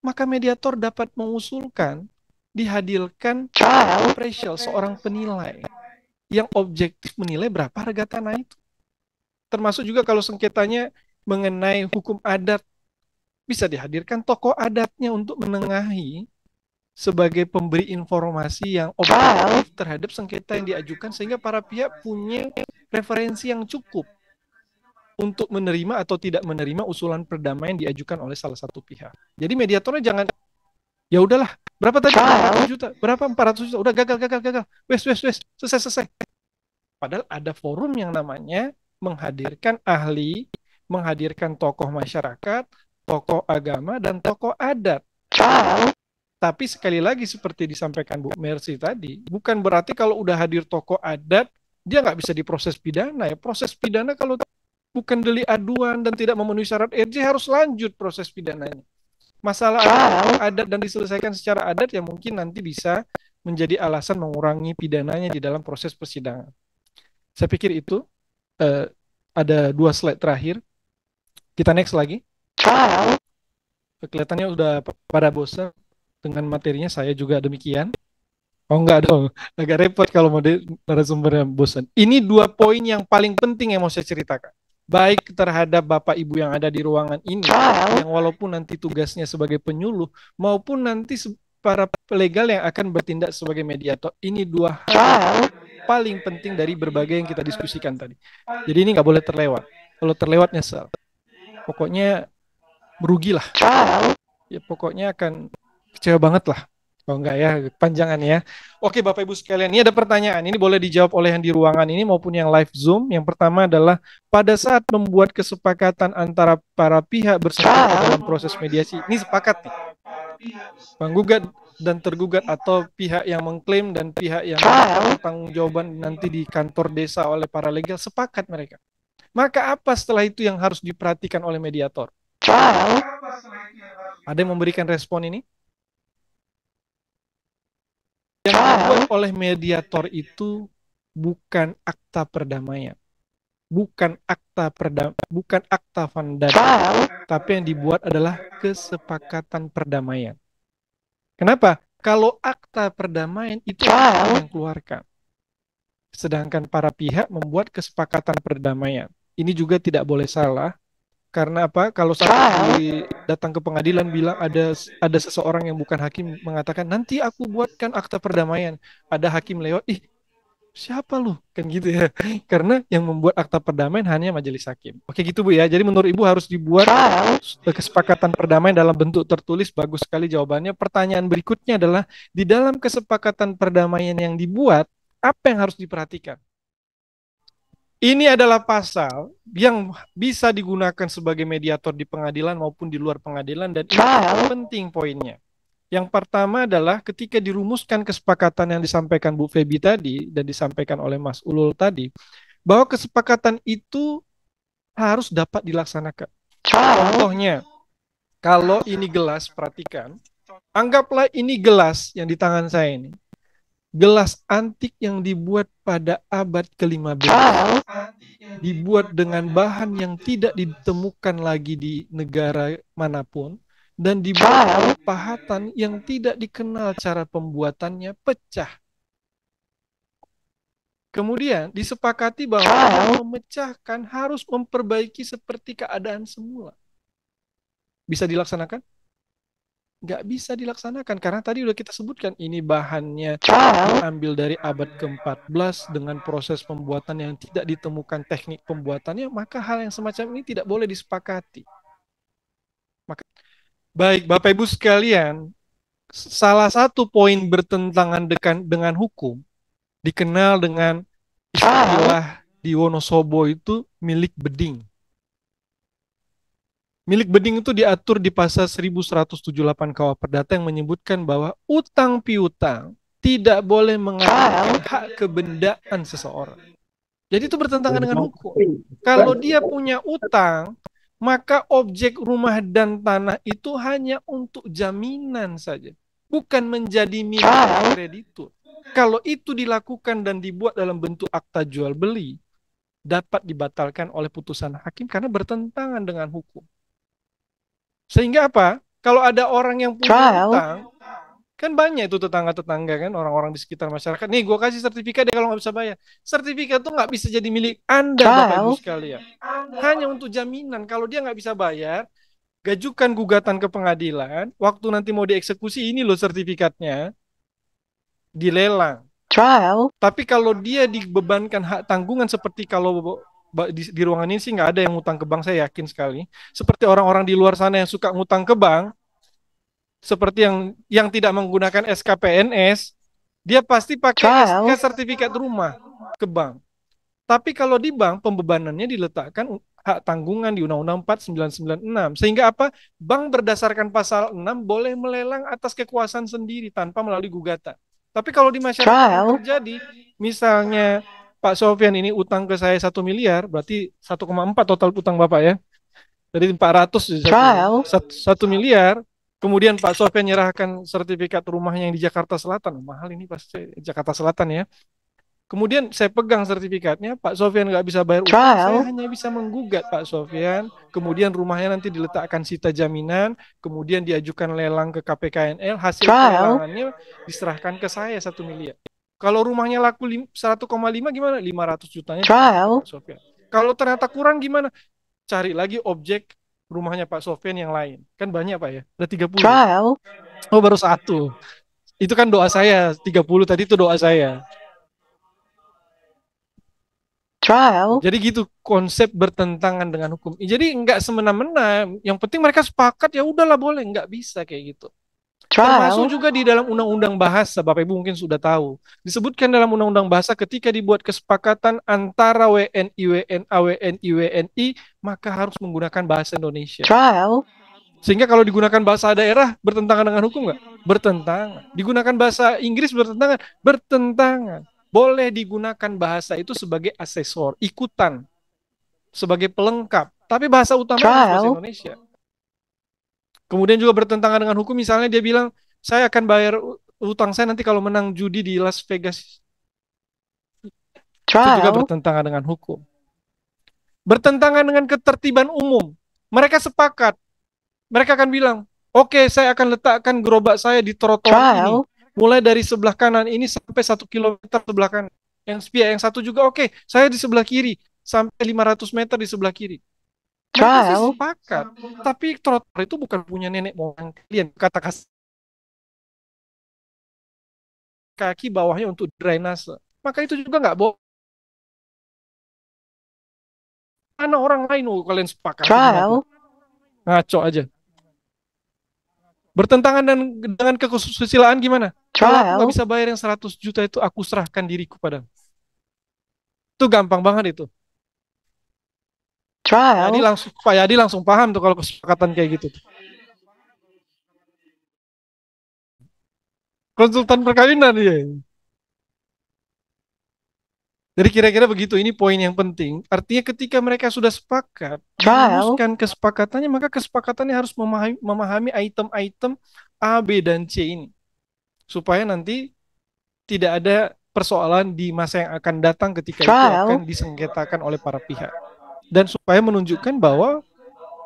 Maka mediator dapat mengusulkan dihadirkan appraisal, seorang penilai yang objektif menilai berapa harga tanah itu. Termasuk juga kalau sengketanya mengenai hukum adat, bisa dihadirkan tokoh adatnya untuk menengahi sebagai pemberi informasi yang objektif terhadap sengketa yang diajukan, sehingga para pihak punya referensi yang cukup untuk menerima atau tidak menerima usulan perdamaian diajukan oleh salah satu pihak. Jadi mediatornya jangan, ya udahlah, berapa tadi? 400 juta. Berapa? 400 juta. Udah gagal. Wes. Selesai. Padahal ada forum yang namanya menghadirkan ahli, menghadirkan tokoh masyarakat, tokoh agama, dan tokoh adat. Tapi sekali lagi seperti disampaikan Bu Mercy tadi, bukan berarti kalau udah hadir tokoh adat, dia nggak bisa diproses pidana ya. Proses pidana kalau bukan delik aduan dan tidak memenuhi syarat RJ harus lanjut proses pidananya. Masalah adat dan diselesaikan secara adat ya mungkin nanti bisa menjadi alasan mengurangi pidananya di dalam proses persidangan. Saya pikir itu ada 2 slide terakhir. Kita next lagi. Kelihatannya udah pada bosan dengan materinya, saya juga demikian. Oh enggak dong, agak repot kalau mau narasumbernya bosan. Ini 2 poin yang paling penting yang mau saya ceritakan. Baik terhadap Bapak Ibu yang ada di ruangan ini, yang walaupun nanti tugasnya sebagai penyuluh, maupun nanti para legal yang akan bertindak sebagai mediator. Ini 2 hal paling penting dari berbagai yang kita diskusikan tadi. Jadi ini nggak boleh terlewat. Kalau terlewat nyesel. Pokoknya merugilah. Ya pokoknya akan kecewa banget lah. Oh enggak ya, panjangan ya. Oke Bapak Ibu sekalian, ini ada pertanyaan. Ini boleh dijawab oleh yang di ruangan ini maupun yang live Zoom. Yang pertama adalah, pada saat membuat kesepakatan antara para pihak bersengketa dalam proses mediasi, ini sepakat nih. Penggugat dan tergugat atau pihak yang mengklaim dan pihak yang pertanggungjawaban nanti di kantor desa oleh para legal, sepakat mereka. Maka apa setelah itu yang harus diperhatikan oleh mediator? Ada yang memberikan respon ini? Yang dibuat oleh mediator itu bukan akta perdamaian, bukan akta vandana, tapi yang dibuat adalah kesepakatan perdamaian. Kenapa? Kalau akta perdamaian itu yang keluarkan, sedangkan para pihak membuat kesepakatan perdamaian. Ini juga tidak boleh salah. Karena apa? Kalau sampai datang ke pengadilan bilang ada seseorang yang bukan hakim mengatakan nanti aku buatkan akta perdamaian. Ada hakim lewat, siapa lu? Kan gitu ya. Karena yang membuat akta perdamaian hanya majelis hakim. Oke gitu Bu ya. Jadi menurut Ibu harus dibuat kesepakatan perdamaian dalam bentuk tertulis. Bagus sekali jawabannya. Pertanyaan berikutnya adalah, di dalam kesepakatan perdamaian yang dibuat, apa yang harus diperhatikan? Ini adalah pasal yang bisa digunakan sebagai mediator di pengadilan maupun di luar pengadilan, dan ini penting poinnya. Yang pertama adalah ketika dirumuskan kesepakatan yang disampaikan Bu Febi tadi dan disampaikan oleh Mas Ulul tadi, bahwa kesepakatan itu harus dapat dilaksanakan. Contohnya, kalau ini gelas, perhatikan, anggaplah ini gelas yang di tangan saya ini. Gelas antik yang dibuat pada abad ke-15, dibuat dengan bahan yang tidak ditemukan lagi di negara manapun, dan dibuat oleh pahatan yang tidak dikenal cara pembuatannya, pecah. Kemudian disepakati bahwa yang memecahkan harus memperbaiki seperti keadaan semula. Bisa dilaksanakan? Nggak bisa dilaksanakan karena tadi udah kita sebutkan ini bahannya diambil dari abad ke-14 dengan proses pembuatan yang tidak ditemukan teknik pembuatannya, maka hal yang semacam ini tidak boleh disepakati. Maka, baik Bapak Ibu sekalian, salah satu poin bertentangan dengan hukum dikenal dengan istilah di Wonosobo itu milik beding. Milik beding itu diatur di pasal 1178 KUH Perdata yang menyebutkan bahwa utang piutang tidak boleh mengalihkan hak kebendaan seseorang. Jadi itu bertentangan dengan hukum. Kalau dia punya utang, maka objek rumah dan tanah itu hanya untuk jaminan saja, bukan menjadi milik kreditur. Kalau itu dilakukan dan dibuat dalam bentuk akta jual beli, dapat dibatalkan oleh putusan hakim karena bertentangan dengan hukum. Sehingga apa? Kalau ada orang yang punya utang, kan banyak itu tetangga-tetangga kan, orang-orang di sekitar masyarakat. Nih, gue kasih sertifikat deh kalau nggak bisa bayar. Sertifikat itu nggak bisa jadi milik Anda, Bapak Ibu sekalian. Hanya untuk jaminan. Kalau dia nggak bisa bayar, gajukan gugatan ke pengadilan. Waktu nanti mau dieksekusi, ini loh sertifikatnya, dilelang. Tapi kalau dia dibebankan hak tanggungan seperti kalau di ruangan ini sih nggak ada yang ngutang ke bank, saya yakin sekali. Seperti orang-orang di luar sana yang suka ngutang ke bank, seperti yang tidak menggunakan SKPNS, dia pasti pakai SK sertifikat rumah ke bank. Tapi kalau di bank, pembebanannya diletakkan hak tanggungan di Undang-Undang 4 1996. Sehingga apa? Bank berdasarkan pasal 6 boleh melelang atas kekuasaan sendiri tanpa melalui gugatan. Tapi kalau di masyarakat yang terjadi, misalnya Pak Sofyan ini utang ke saya 1 miliar, berarti 1,4 total utang Bapak ya. Jadi 400 1 miliar. Kemudian Pak Sofyan menyerahkan sertifikat rumahnya yang di Jakarta Selatan. Mahal ini pasti Jakarta Selatan ya. Kemudian saya pegang sertifikatnya, Pak Sofyan nggak bisa bayar utang, saya hanya bisa menggugat Pak Sofyan. Kemudian rumahnya nanti diletakkan sita jaminan, kemudian diajukan lelang ke KPKNL, hasil lelangannya diserahkan ke saya 1 miliar. Kalau rumahnya laku 1,5 gimana? 500 jutanya Pak Sofyan. Kalau ternyata kurang gimana? Cari lagi objek rumahnya Pak Sofyan yang lain. Kan banyak Pak ya, ada 30. Oh baru 1. Itu kan doa saya, 30 tadi itu doa saya. Jadi gitu konsep bertentangan dengan hukum. Jadi nggak semena-mena. Yang penting mereka sepakat ya udahlah boleh. Nggak bisa kayak gitu. Termasuk juga di dalam undang-undang bahasa, Bapak Ibu mungkin sudah tahu. Disebutkan dalam undang-undang bahasa ketika dibuat kesepakatan antara WNI, WNA, WNI, WNI, maka harus menggunakan bahasa Indonesia. Sehingga kalau digunakan bahasa daerah bertentangan dengan hukum nggak? Bertentangan. Digunakan bahasa Inggris bertentangan? Bertentangan. Boleh digunakan bahasa itu sebagai asesor, ikutan, sebagai pelengkap. Tapi bahasa utama harus bahasa Indonesia. Kemudian juga bertentangan dengan hukum, misalnya dia bilang, saya akan bayar utang saya nanti kalau menang judi di Las Vegas. Itu juga bertentangan dengan hukum. Bertentangan dengan ketertiban umum. Mereka sepakat. Mereka akan bilang, oke, saya akan letakkan gerobak saya di trotoar ini. Mulai dari sebelah kanan ini sampai 1 kilometer sebelah kanan. Yang pihak yang satu juga, oke, saya di sebelah kiri. Sampai 500 meter di sebelah kiri. Mereka sih sepakat. Tapi trotoar itu bukan punya nenek moyang kalian. Kata kaki bawahnya untuk drainase. Maka itu juga nggak boleh. Mana orang lain, kalian sepakat. Ngaco aja. Bertentangan dengan kesusilaan gimana? Kalau aku nggak bisa bayar yang 100 juta itu, aku serahkan diriku padamu. Itu gampang banget itu. Pak Yadi langsung paham tuh kalau kesepakatan kayak gitu. Konsultan perkawinan ya. Jadi kira-kira begitu, ini poin yang penting. Artinya ketika mereka sudah sepakat, merumuskan kesepakatannya, maka kesepakatannya harus memahami item-item A, B, dan C ini. Supaya nanti tidak ada persoalan di masa yang akan datang ketika itu akan disengketakan oleh para pihak. Dan supaya menunjukkan bahwa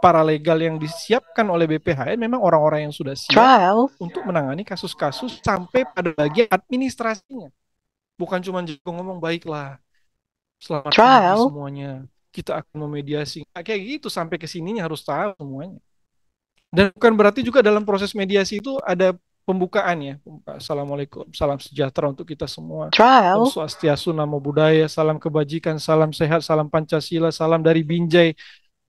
paralegal yang disiapkan oleh BPHN memang orang-orang yang sudah siap untuk menangani kasus-kasus sampai pada bagian administrasinya. Bukan cuma ngomong baiklah, selamat pagi semuanya, kita akan memediasi. Kayak gitu sampai ke sininya harus tahu semuanya. Dan bukan berarti juga dalam proses mediasi itu ada pembukaan ya. Assalamualaikum, salam sejahtera untuk kita semua. Om Swastiastu, Namo Buddhaya, salam kebajikan, salam sehat, salam Pancasila, salam dari Binjai,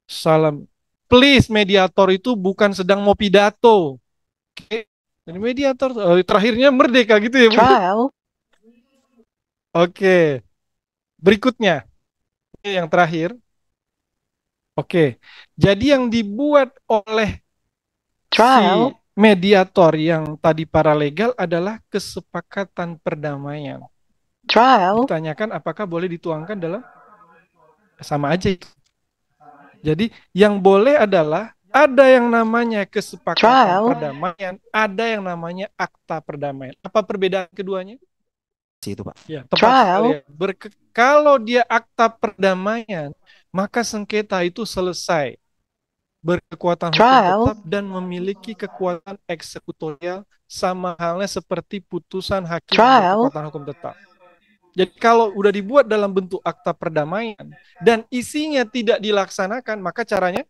salam. Please, mediator itu bukan sedang mau pidato. Oke. Jadi mediator terakhirnya merdeka gitu ya, Bu. Oke. Berikutnya, yang terakhir. Oke. Jadi yang dibuat oleh si mediator yang tadi paralegal adalah kesepakatan perdamaian. Trial. Ditanyakan apakah boleh dituangkan dalam sama aja itu. Jadi yang boleh adalah ada yang namanya kesepakatan perdamaian, ada yang namanya akta perdamaian. Apa perbedaan keduanya? Itu, Pak. Ya, tepat sekali. Kalau dia akta perdamaian, maka sengketa itu selesai, berkekuatan hukum tetap dan memiliki kekuatan eksekutorial, sama halnya seperti putusan hakim berkekuatan hukum tetap. Jadi kalau udah dibuat dalam bentuk akta perdamaian dan isinya tidak dilaksanakan, maka caranya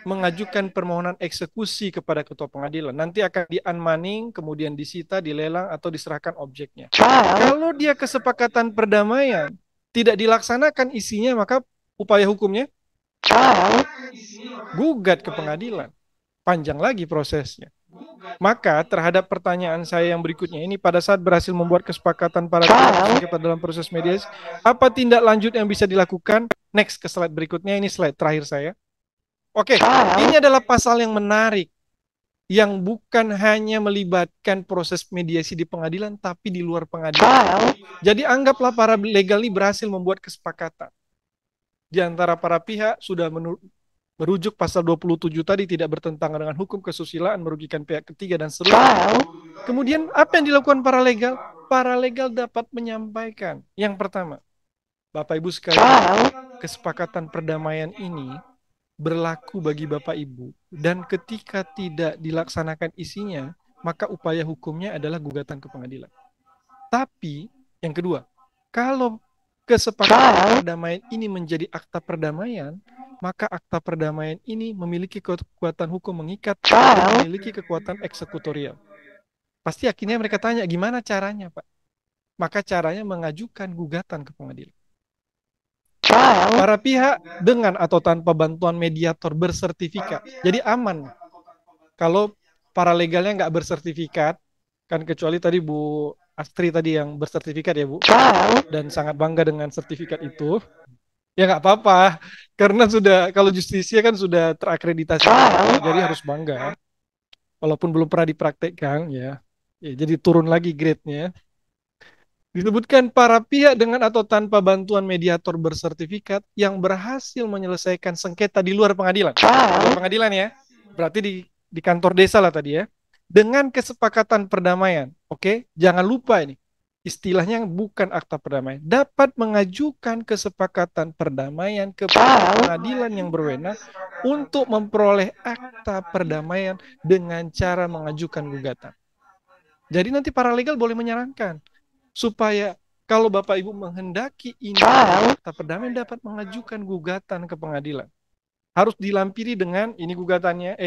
mengajukan permohonan eksekusi kepada ketua pengadilan. Nanti akan di-unmanning, kemudian disita, dilelang, atau diserahkan objeknya. Kalau dia kesepakatan perdamaian tidak dilaksanakan isinya, maka upaya hukumnya gugat ke pengadilan. Panjang lagi prosesnya. Maka terhadap pertanyaan saya yang berikutnya ini, pada saat berhasil membuat kesepakatan para pihak dalam proses mediasi, apa tindak lanjut yang bisa dilakukan? Next ke slide berikutnya, ini slide terakhir saya. Oke, ini adalah pasal yang menarik, yang bukan hanya melibatkan proses mediasi di pengadilan, tapi di luar pengadilan. Jadi anggaplah para legal ini berhasil membuat kesepakatan. Di antara para pihak sudah merujuk pasal 27 tadi, tidak bertentangan dengan hukum kesusilaan, merugikan pihak ketiga, dan seterusnya. Kemudian apa yang dilakukan para legal? Para legal dapat menyampaikan. Yang pertama, Bapak Ibu sekalian, kesepakatan perdamaian ini berlaku bagi Bapak Ibu, dan ketika tidak dilaksanakan isinya, maka upaya hukumnya adalah gugatan ke pengadilan. Tapi yang kedua, kalau kesepakatan perdamaian ini menjadi akta perdamaian, maka akta perdamaian ini memiliki kekuatan hukum mengikat dan memiliki kekuatan eksekutorial. Pasti akhirnya mereka tanya, gimana caranya, Pak? Maka caranya mengajukan gugatan ke pengadilan. Para pihak dengan atau tanpa bantuan mediator bersertifikat. Jadi aman. Kalau para legalnya nggak bersertifikat, kan kecuali tadi Bu Astri tadi yang bersertifikat ya Bu, dan sangat bangga dengan sertifikat itu, ya nggak apa-apa, karena sudah, kalau justisia kan sudah terakreditasi, jadi harus bangga, walaupun belum pernah dipraktekkan ya jadi turun lagi grade-nya. Disebutkan para pihak dengan atau tanpa bantuan mediator bersertifikat yang berhasil menyelesaikan sengketa di luar pengadilan. Luar pengadilan ya, berarti di kantor desa lah tadi ya. Dengan kesepakatan perdamaian, oke? Jangan lupa ini, istilahnya bukan akta perdamaian. Dapat mengajukan kesepakatan perdamaian kepada pengadilan yang berwenang untuk memperoleh akta perdamaian dengan cara mengajukan gugatan. Jadi nanti para legal boleh menyarankan supaya kalau Bapak Ibu menghendaki ini akta perdamaian dapat mengajukan gugatan ke pengadilan. Harus dilampiri dengan ini gugatannya,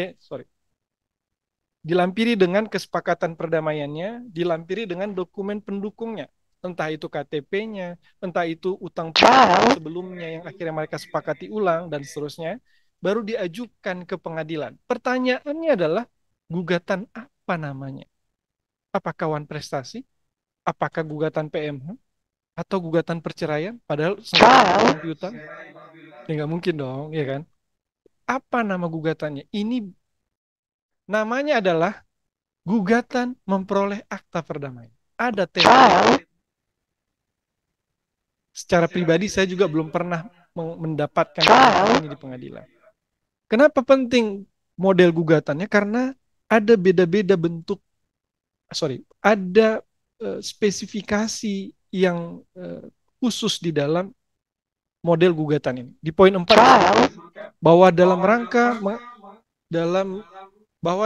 dilampiri dengan kesepakatan perdamaiannya, dilampiri dengan dokumen pendukungnya. Entah itu KTP-nya, entah itu utang piutang sebelumnya yang akhirnya mereka sepakati ulang, dan seterusnya, baru diajukan ke pengadilan. Pertanyaannya adalah, gugatan apa namanya? Apakah wan prestasi? Apakah gugatan PMH? Atau gugatan perceraian? Padahal utang piutang? Ya nggak mungkin dong, ya kan? Apa nama gugatannya? Ini namanya adalah gugatan memperoleh akta perdamaian. Ada template. Secara pribadi saya juga belum pernah mendapatkan ini di pengadilan. Kenapa penting model gugatannya? Karena ada beda-beda bentuk, ada spesifikasi yang khusus di dalam model gugatan ini. Di poin 4, bahwa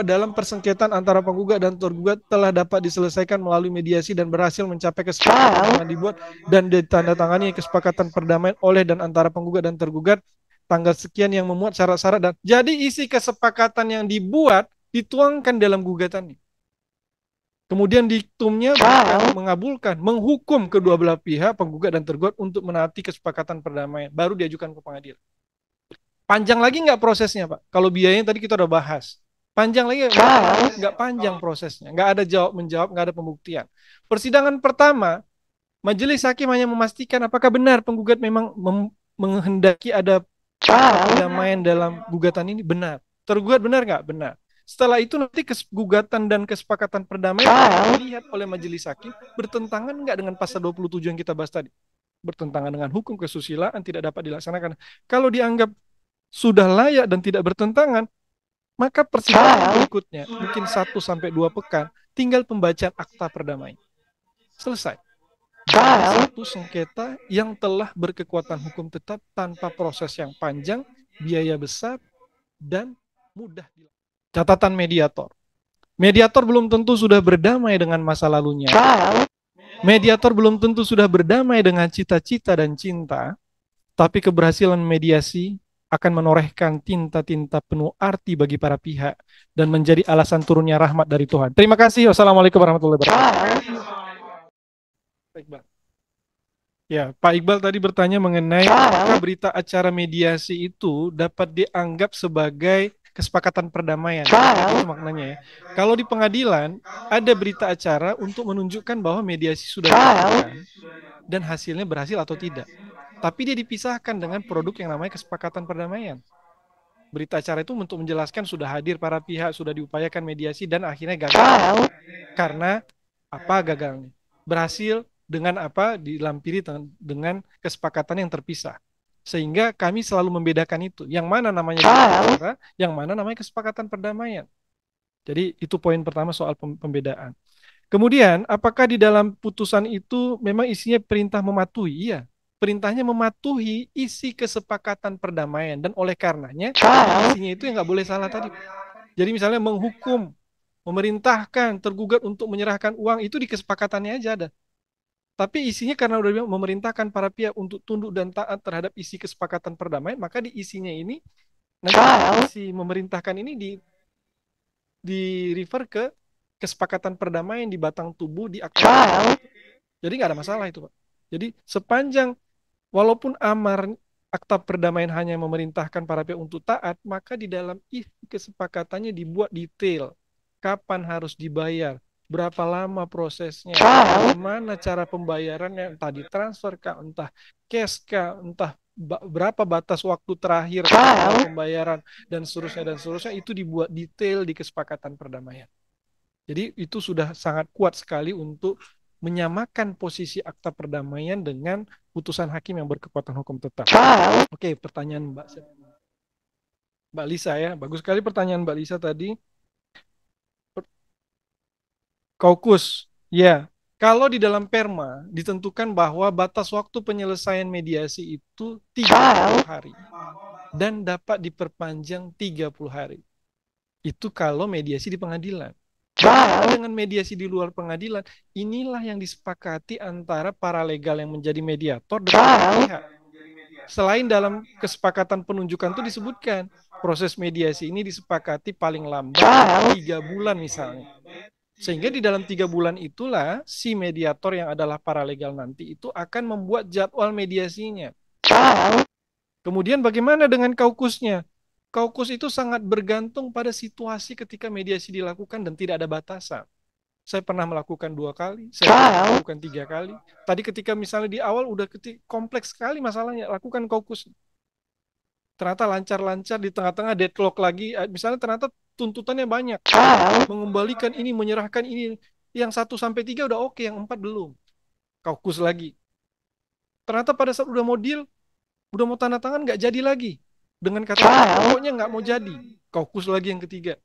dalam persengketaan antara penggugat dan tergugat telah dapat diselesaikan melalui mediasi dan berhasil mencapai kesepakatan yang dibuat dan ditandatangani kesepakatan perdamaian oleh dan antara penggugat dan tergugat tanggal sekian yang memuat syarat-syarat, dan jadi isi kesepakatan yang dibuat dituangkan dalam gugatan ini. Kemudian diktumnya mengabulkan, menghukum kedua belah pihak, penggugat dan tergugat, untuk menaati kesepakatan perdamaian, baru diajukan ke pengadilan. Panjang lagi nggak prosesnya, Pak? Kalau biayanya tadi kita udah bahas. Panjang lagi nggak panjang prosesnya, nggak ada jawab-menjawab, nggak ada pembuktian. Persidangan pertama, majelis hakim hanya memastikan apakah benar penggugat memang menghendaki ada perdamaian dalam gugatan ini. Benar. Tergugat benar nggak? Benar. Setelah itu nanti gugatan dan kesepakatan perdamaian dilihat oleh majelis hakim bertentangan nggak dengan pasal 27 yang kita bahas tadi. Bertentangan dengan hukum kesusilaan tidak dapat dilaksanakan. Kalau dianggap sudah layak dan tidak bertentangan, maka persidangan berikutnya mungkin 1 sampai 2 pekan, tinggal pembacaan akta perdamaian. Selesai. Satu sengketa yang telah berkekuatan hukum tetap tanpa proses yang panjang, biaya besar, dan mudah dilakukan. Catatan mediator. Mediator belum tentu sudah berdamai dengan masa lalunya. Mediator belum tentu sudah berdamai dengan cita-cita dan cinta, tapi keberhasilan mediasi akan menorehkan tinta-tinta penuh arti bagi para pihak dan menjadi alasan turunnya rahmat dari Tuhan. Terima kasih. Wassalamualaikum warahmatullahi wabarakatuh. Baik, Bang. Ya, Pak Iqbal tadi bertanya mengenai apakah berita acara mediasi itu dapat dianggap sebagai kesepakatan perdamaian. Itu maknanya ya. Kalau di pengadilan ada berita acara untuk menunjukkan bahwa mediasi sudah dilakukan dan hasilnya berhasil atau tidak. Tapi dia dipisahkan dengan produk yang namanya kesepakatan perdamaian. Berita acara itu untuk menjelaskan sudah hadir para pihak, sudah diupayakan mediasi dan akhirnya gagal. Karena apa gagalnya? Berhasil dengan apa dilampiri dengan kesepakatan yang terpisah. Sehingga kami selalu membedakan itu. Yang mana namanya acara, yang mana namanya kesepakatan perdamaian. Jadi itu poin pertama soal pembedaan. Kemudian, apakah di dalam putusan itu memang isinya perintah mematuhi? Iya, perintahnya mematuhi isi kesepakatan perdamaian. Dan oleh karenanya, isinya itu yang nggak boleh salah tadi. Jadi misalnya menghukum, memerintahkan tergugat untuk menyerahkan uang, itu di kesepakatannya aja ada. Tapi isinya karena udah memerintahkan para pihak untuk tunduk dan taat terhadap isi kesepakatan perdamaian, maka di isinya ini, nanti isi memerintahkan ini di refer ke kesepakatan perdamaian di batang tubuh di akta. Jadi nggak ada masalah itu, Pak. Jadi sepanjang walaupun amar akta perdamaian hanya memerintahkan para pihak untuk taat, maka di dalam isi kesepakatannya dibuat detail kapan harus dibayar, berapa lama prosesnya, bagaimana cara pembayarannya, entah ditransfer kah, entah cash kah, entah berapa batas waktu terakhir pembayaran dan seterusnya itu dibuat detail di kesepakatan perdamaian. Jadi itu sudah sangat kuat sekali untuk menyamakan posisi akta perdamaian dengan putusan hakim yang berkekuatan hukum tetap. Oke, pertanyaan Mbak Lisa ya, bagus sekali pertanyaan Mbak Lisa tadi. Kaukus, ya. Kalau di dalam perma ditentukan bahwa batas waktu penyelesaian mediasi itu 30 hari dan dapat diperpanjang 30 hari. Itu kalau mediasi di pengadilan. Dengan mediasi di luar pengadilan, inilah yang disepakati antara para legal yang menjadi mediator dengan pihak. Selain dalam kesepakatan penunjukan itu disebutkan, proses mediasi ini disepakati paling lambat 3 bulan misalnya. Sehingga di dalam 3 bulan itulah si mediator yang adalah paralegal nanti itu akan membuat jadwal mediasinya. Kemudian bagaimana dengan kaukusnya? Kaukus itu sangat bergantung pada situasi ketika mediasi dilakukan dan tidak ada batasan. Saya pernah melakukan 2 kali, saya pernah melakukan 3 kali. Tadi ketika misalnya di awal udah kompleks sekali masalahnya, lakukan kaukus. Ternyata lancar-lancar, di tengah-tengah deadlock lagi, misalnya ternyata tuntutannya banyak, mengembalikan ini, menyerahkan ini, yang 1 sampai 3 udah oke, yang 4 belum, kaukus lagi. Ternyata pada saat udah mau deal, udah mau tanda tangan, nggak jadi lagi, dengan kata pokoknya nggak mau jadi, kaukus lagi yang ketiga.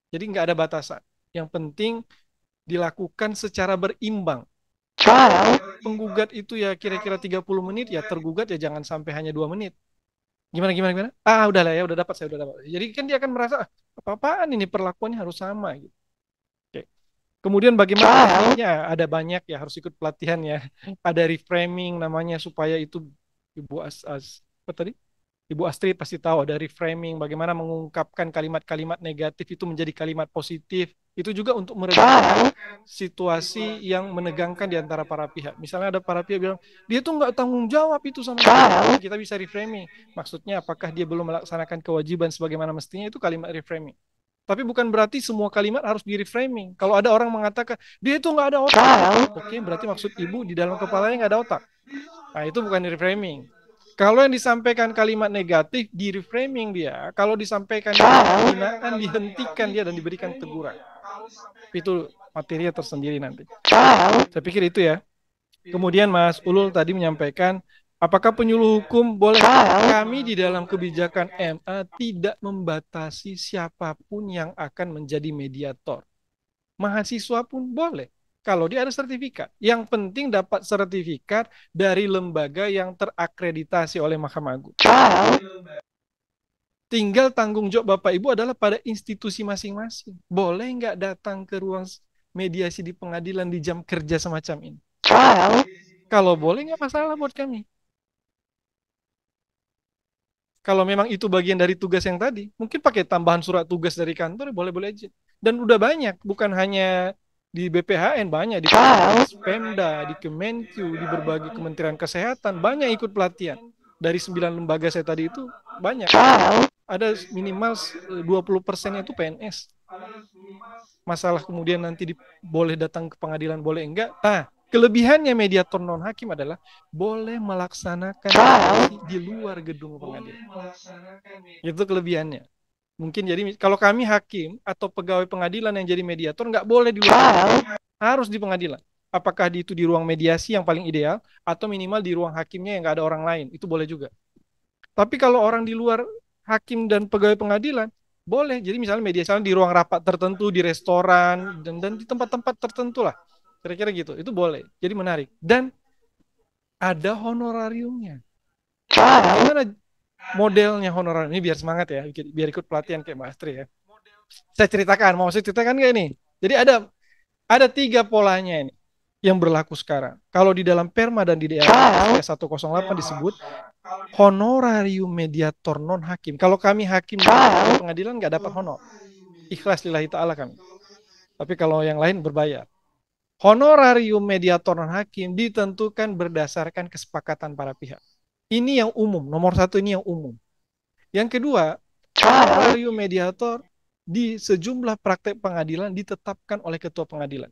Jadi nggak ada batasan, yang penting dilakukan secara berimbang. Penggugat itu ya kira-kira 30 menit, ya tergugat ya jangan sampai hanya 2 menit. Gimana? Udah lah ya, udah dapat, saya udah dapat. Jadi kan dia akan merasa, apa-apaan ini perlakuannya harus sama gitu. Oke. Kemudian bagaimana tekniknya? Ada banyak ya, harus ikut pelatihan ya. Ada reframing namanya supaya itu apa tadi? Ibu Astrid pasti tahu ada reframing, bagaimana mengungkapkan kalimat-kalimat negatif itu menjadi kalimat positif. Itu juga untuk meredakan situasi yang menegangkan di antara para pihak. Misalnya ada para pihak bilang, dia tuh nggak tanggung jawab itu sama kita bisa reframing. Maksudnya apakah dia belum melaksanakan kewajiban sebagaimana mestinya, itu kalimat reframing. Tapi bukan berarti semua kalimat harus di reframing. Kalau ada orang mengatakan, dia itu nggak ada otak. Oke, berarti maksud ibu di dalam kepalanya nggak ada otak. Nah, itu bukan reframing. Kalau yang disampaikan kalimat negatif, di reframing dia. Kalau disampaikan penghinaan, dihentikan dia dan diberikan teguran. Itu materinya tersendiri nanti. Saya pikir itu ya. Kemudian Mas Ulul tadi menyampaikan, apakah penyuluh hukum boleh? Kami di dalam kebijakan MA tidak membatasi siapapun yang akan menjadi mediator. Mahasiswa pun boleh. Kalau dia ada sertifikat. Yang penting dapat sertifikat dari lembaga yang terakreditasi oleh Mahkamah Agung. Tinggal tanggung jawab Bapak Ibu adalah pada institusi masing-masing. Boleh nggak datang ke ruang mediasi di pengadilan di jam kerja semacam ini? Kalau boleh nggak masalah buat kami. Kalau memang itu bagian dari tugas yang tadi, mungkin pakai tambahan surat tugas dari kantor, boleh-boleh aja. Dan udah banyak, bukan hanya di BPHN, banyak di Pemda, di Kemenkyu, di berbagai kementerian kesehatan, banyak ikut pelatihan. Dari 9 lembaga saya tadi itu, banyak. Ada minimal 20% itu PNS. Masalah kemudian nanti boleh datang ke pengadilan, boleh enggak. Nah, kelebihannya mediator non hakim adalah boleh melaksanakan di luar gedung pengadilan. Itu kelebihannya. Mungkin jadi kalau kami hakim atau pegawai pengadilan yang jadi mediator nggak boleh di luar, harus di pengadilan. Apakah itu di ruang mediasi yang paling ideal atau minimal di ruang hakimnya yang nggak ada orang lain, itu boleh juga. Tapi kalau orang di luar hakim dan pegawai pengadilan boleh. Jadi misalnya mediasi di ruang rapat tertentu, di restoran dan di tempat-tempat tertentu lah. Kira-kira gitu. Itu boleh. Jadi menarik. Dan ada honorariumnya. Gimana modelnya honorarium? Ini biar semangat ya, biar ikut pelatihan kayak Mbak Astri ya. Saya ceritakan, mau saya ceritakan nggak ini? Jadi ada 3 polanya ini yang berlaku sekarang. Kalau di dalam Perma dan di daerah SK 108 disebut honorarium mediator non hakim. Kalau kami hakim di pengadilan nggak dapat honor. Ikhlas lillahi ta'ala kami. Tapi kalau yang lain berbayar. Honorarium mediator non hakim ditentukan berdasarkan kesepakatan para pihak. Ini yang umum, nomor 1 ini yang umum. Yang kedua, honorarium mediator di sejumlah praktek pengadilan ditetapkan oleh ketua pengadilan.